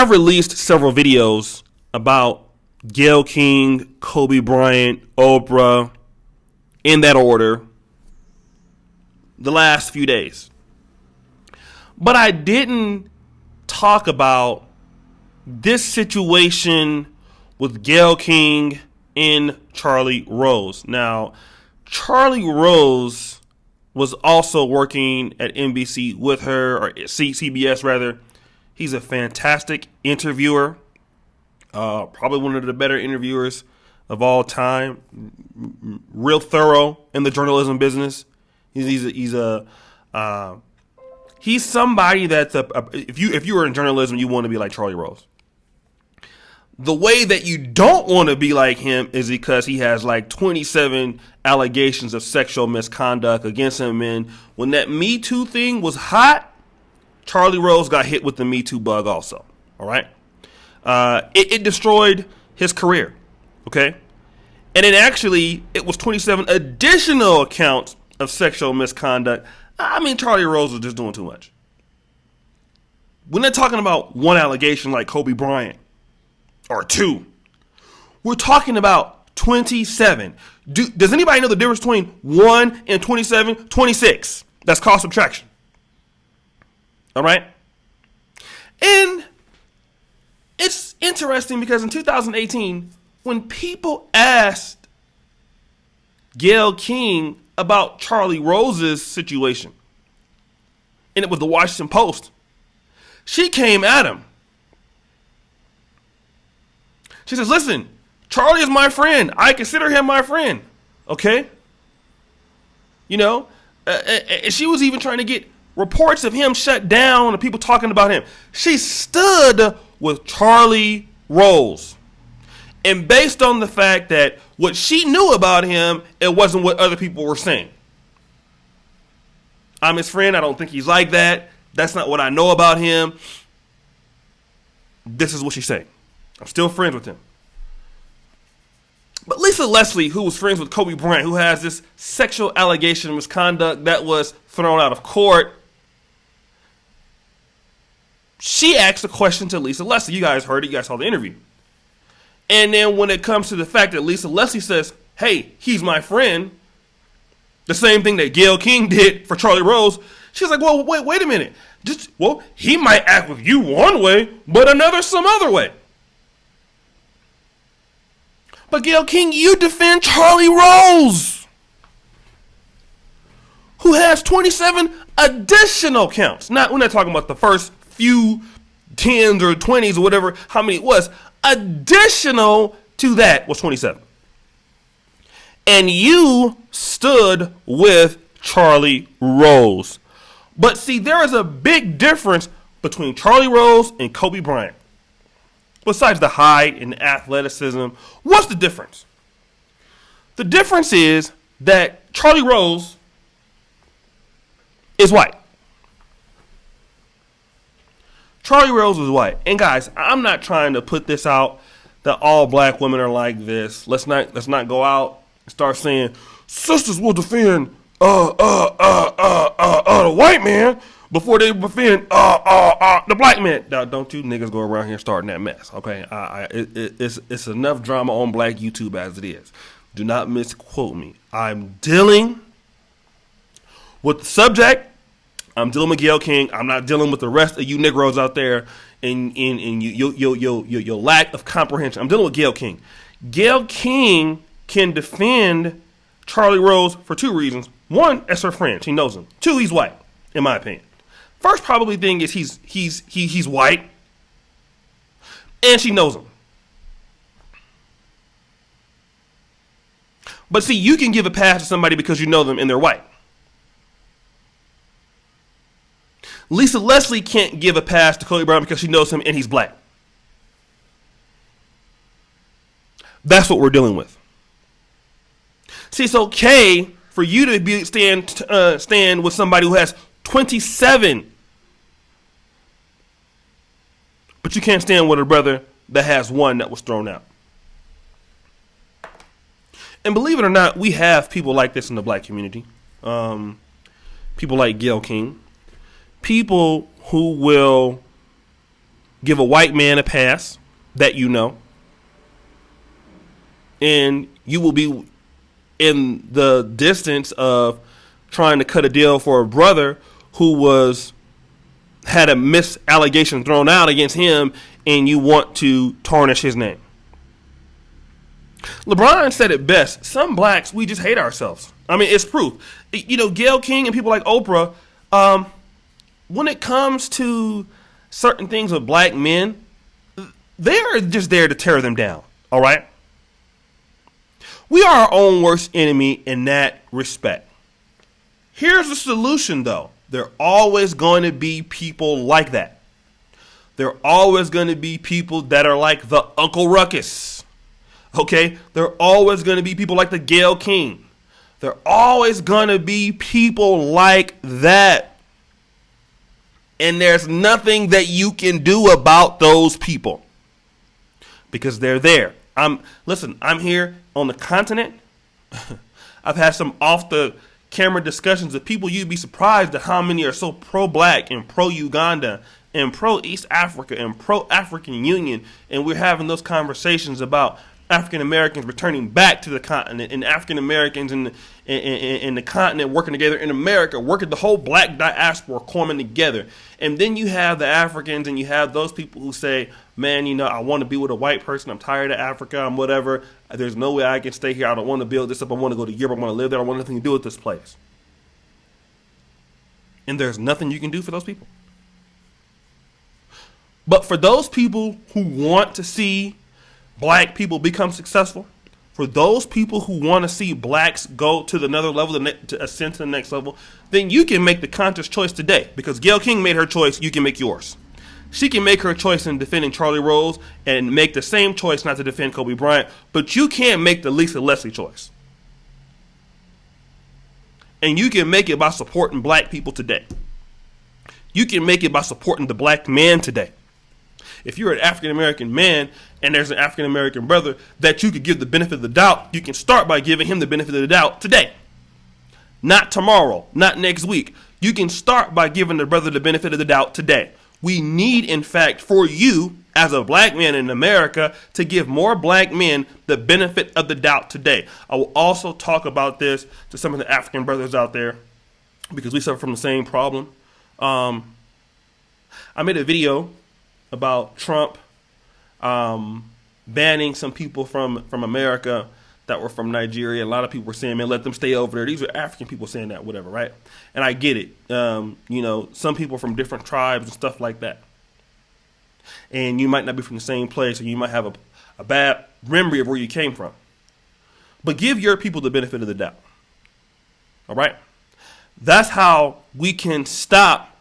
I've released several videos about Gayle King, Kobe Bryant, Oprah, in that order, the last few days. But I didn't talk about this situation with Gayle King and Charlie Rose. Now, Charlie Rose was also working at NBC with her, or CBS rather. He's a fantastic interviewer, probably one of the better interviewers of all time. Real thorough in the journalism business. He's somebody that's if you were in journalism, you want to be like Charlie Rose. The way that you don't want to be like him is because he has like 27 allegations of sexual misconduct against him. And when that Me Too thing was hot, Charlie Rose got hit with the Me Too bug also. All right. It destroyed his career. Okay. And then actually it was 27 additional accounts of sexual misconduct. I mean, Charlie Rose was just doing too much. We're not talking about one allegation like Kobe Bryant. Or two. We're talking about 27. Does anybody know the difference between 1 and 27? 26. That's called subtraction. All right? And it's interesting because in 2018, when people asked Gayle King about Charlie Rose's situation, and it was the Washington Post, she came at him. She says, listen, Charlie is my friend. I consider him my friend. Okay? You know? And she was even trying to get reports of him shut down and people talking about him. She stood with Charlie Rose. And based on the fact that what she knew about him, it wasn't what other people were saying. I'm his friend. I don't think he's like that. That's not what I know about him. This is what she's saying. I'm still friends with him. But Lisa Leslie, who was friends with Kobe Bryant, who has this sexual allegation of misconduct that was thrown out of court, she asked a question to Lisa Leslie. You guys heard it. You guys saw the interview. And then when it comes to the fact that Lisa Leslie says, hey, he's my friend, the same thing that Gayle King did for Charlie Rose, she's like, well, wait a minute. He might act with you one way, but another some other way. But Gayle King, you defend Charlie Rose, who has 27 additional counts. We're not talking about the first few 10s or 20s or whatever, how many it was. Additional to that was 27. And you stood with Charlie Rose. But see, there is a big difference between Charlie Rose and Kobe Bryant. Besides the height and athleticism, what's the difference? The difference is that Charlie Rose is white. Charlie Rose is white. And guys, I'm not trying to put this out that all black women are like this. Let's not go out and start saying sisters will defend the white man before they defend the black man. Now, don't you niggas go around here starting that mess, okay? It's enough drama on black YouTube as it is. Do not misquote me. I'm dealing with the subject. I'm dealing with Gayle King. I'm not dealing with the rest of you Negroes out there and your lack of comprehension. I'm dealing with Gayle King. Gayle King can defend Charlie Rose for two reasons. One, as her friend. She knows him. Two, he's white, in my opinion. First probably thing is he's white, and she knows him. But see, you can give a pass to somebody because you know them and they're white. Lisa Leslie can't give a pass to Kobe Bryant because she knows him and he's black. That's what we're dealing with. See, it's okay for you to stand with somebody who has 27, but you can't stand with a brother that has one that was thrown out. And believe it or not, we have people like this in the black community. People like Gayle King. People who will give a white man a pass that you know, and you will be in the distance of trying to cut a deal for a brother who had a misallegation thrown out against him, and you want to tarnish his name. LeBron said it best. Some blacks, we just hate ourselves. I mean, it's proof. You know, Gayle King and people like Oprah, when it comes to certain things with black men, they're just there to tear them down, all right? We are our own worst enemy in that respect. Here's the solution, though. There are always going to be people like that. There are always going to be people that are like the Uncle Ruckus. Okay? There are always going to be people like the Gayle King. There are always going to be people like that. And there's nothing that you can do about those people. Because they're there. I'm here on the continent. I've had some off the camera discussions of people. You'd be surprised at how many are so pro-black and pro-Uganda and pro-East Africa and pro-African Union. And we're having those conversations about African Americans returning back to the continent, and African Americans in the continent working together in America, working the whole black diaspora coming together. And then you have the Africans, and you have those people who say, man, you know, I want to be with a white person. I'm tired of Africa. I'm whatever. There's no way I can stay here. I don't want to build this up. I want to go to Europe. I want to live there. I want nothing to do with this place. And there's nothing you can do for those people. But for those people who want to see black people become successful, for those people who want to see blacks go to another level, to ascend to the next level, then you can make the conscious choice today. Because Gayle King made her choice, you can make yours. She can make her choice in defending Charlie Rose and make the same choice not to defend Kobe Bryant, but you can't make the Lisa Leslie choice. And you can make it by supporting black people today. You can make it by supporting the black man today. If you're an African-American man and there's an African-American brother that you could give the benefit of the doubt, you can start by giving him the benefit of the doubt today. Not tomorrow, not next week. You can start by giving the brother the benefit of the doubt today. We need, in fact, for you as a black man in America to give more black men the benefit of the doubt today. I will also talk about this to some of the African brothers out there because we suffer from the same problem. I made a video about Trump banning some people from America that were from Nigeria. A lot of people were saying, man, let them stay over there. These are African people saying that, whatever, right? And I get it. You know, some people from different tribes and stuff like that. And you might not be from the same place, or you might have a bad memory of where you came from. But give your people the benefit of the doubt. All right? That's how we can stop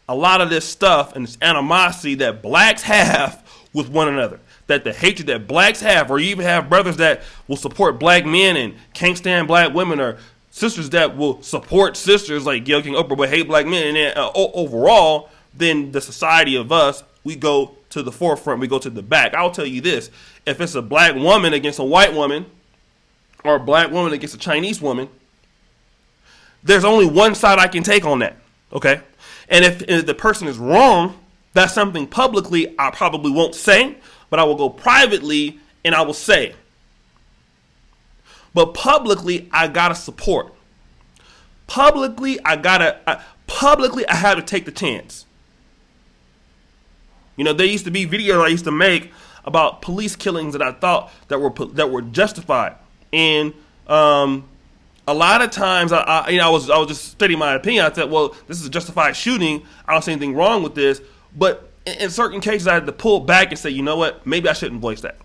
a lot of this stuff and this animosity that blacks have with one another. That the hatred that blacks have, or you even have brothers that will support black men and can't stand black women, or sisters that will support sisters like Gayle King, Oprah, but hate black men. And then overall, then the society of us, we go to the forefront, we go to the back. I'll tell you this, if it's a black woman against a white woman, or a black woman against a Chinese woman, there's only one side I can take on that, okay? And if the person is wrong, that's something publicly I probably won't say, but I will go privately and I will say. But publicly, I gotta support. Publicly, I have to take the chance. You know, there used to be videos I used to make about police killings that I thought that were justified, and a lot of times, I was just stating my opinion. I said, well, this is a justified shooting. I don't see anything wrong with this. But in certain cases, I had to pull back and say, you know what? Maybe I shouldn't voice that.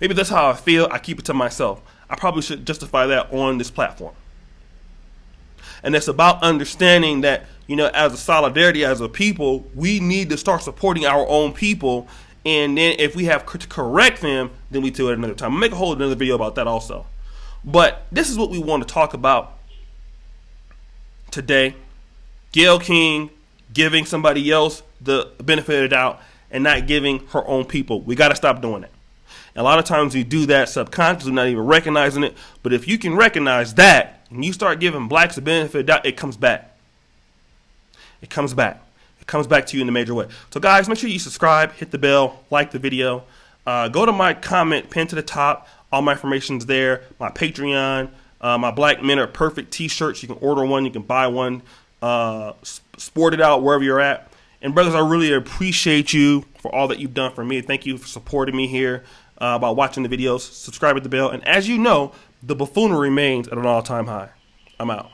Maybe that's how I feel. I keep it to myself. I probably should justify that on this platform. And it's about understanding that, you know, as a solidarity, as a people, we need to start supporting our own people. And then if we have to correct them, then we do it another time. I'll make a whole another video about that also. But this is what we want to talk about today. Gayle King giving somebody else the benefit of the doubt and not giving her own people. We got to stop doing that. And a lot of times we do that subconsciously, not even recognizing it. But if you can recognize that and you start giving blacks the benefit of the doubt, it comes back. It comes back. it comes back to you in a major way. So guys, make sure you subscribe, hit the bell, like the video. Go to my comment pinned to the top. All my information's there. My Patreon, my Black Men Are Perfect t-shirts. You can order one. You can buy one. Sport it out wherever you're at. And brothers, I really appreciate you for all that you've done for me. Thank you for supporting me here by watching the videos. Subscribe, hit the bell. And as you know, the buffoonery remains at an all-time high. I'm out.